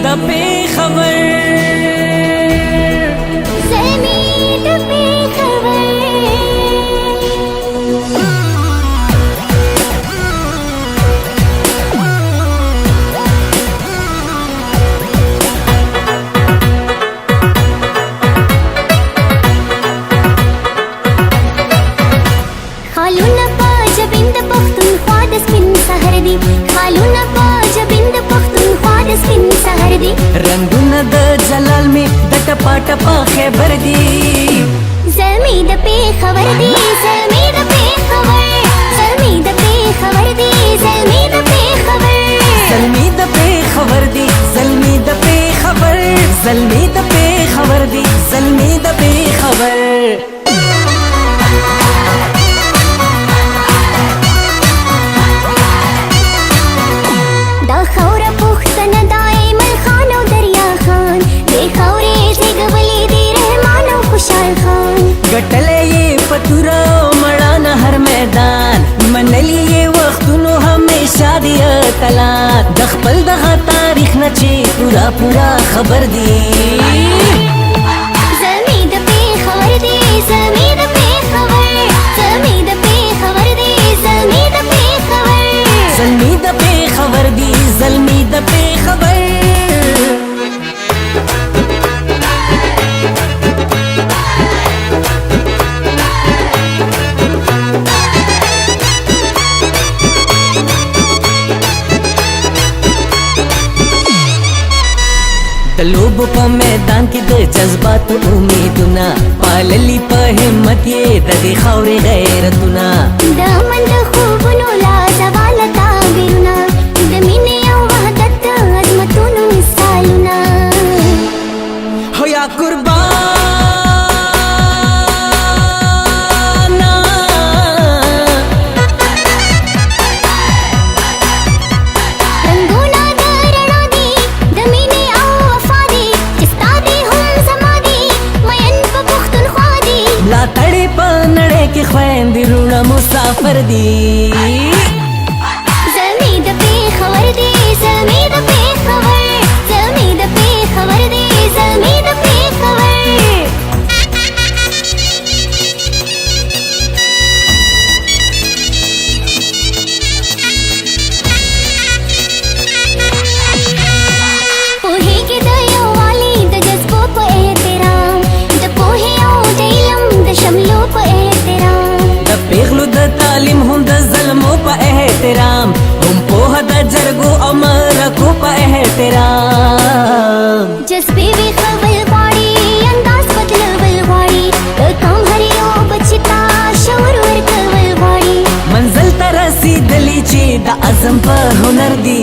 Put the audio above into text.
د پیښور زلمی د پیښور خالونه په جبین د پښتونخوا د سپین سحر دي خالونه په جبین د پښتونخوا د سپین سحر دي رنگونه د جلال می د ټپا ټپا خیبر دي زلمی د پیښور دي زلمی د پیښور زلمی د پیښور دي زلمی د پیښور زلمی د پیښور دي زلمی د پیښور زلمی د پیښور دي زلمی د پیښور गटले पतुरा मड़ाना हर मैदान मनली ये वक्तुनो हमेशा दिया तलात दखपल दगा तारीख नचे पूरा पूरा खबर दी ज़ल्मी द पेख़वर दी ज़ल्मी द पेख़वर ज़ल्मी द पेख़वर दी ज़ल्मी द पेख़वर ज़ल्मी द पेख़वर दी ज़ल्मी द पेख़वर लोब पे मैदान की दे जज्बात उम्मीदुना पालली पे हिम्मत ये दे खौरे गैरतुना दामन द खूबनो ला जवाल ताबिरुना दमीने औ वहदत अजमतुन मिसालुना हो या कुर्बाना रंगोना दरणा दी दमीने लातड़े पनड़े के ख्वेंदी रूड़ा मुसाफर दी ज़ल्मी द पेख़वर दी ज़ल्मी द पेख़वर ज़ल्मी द पेख़वर दी ज़ल्मी द पेख़वर पोहे के दया वाली द जज्बों पे एहतराम द पोहे औ दैलम द शमलों पे एहतराम द पेगलू द तालीम हम द ज़ल्मों पे एहतराम हम पोहा द जरगो अमरको पे एहतराम जज्बे वे खवल वाड़ी अंदाज बदलवल वाड़ी काम हरियो बचता शौर वर कवल वाड़ी मंजिल तरसी दली ची द अज़म पे हुनर दी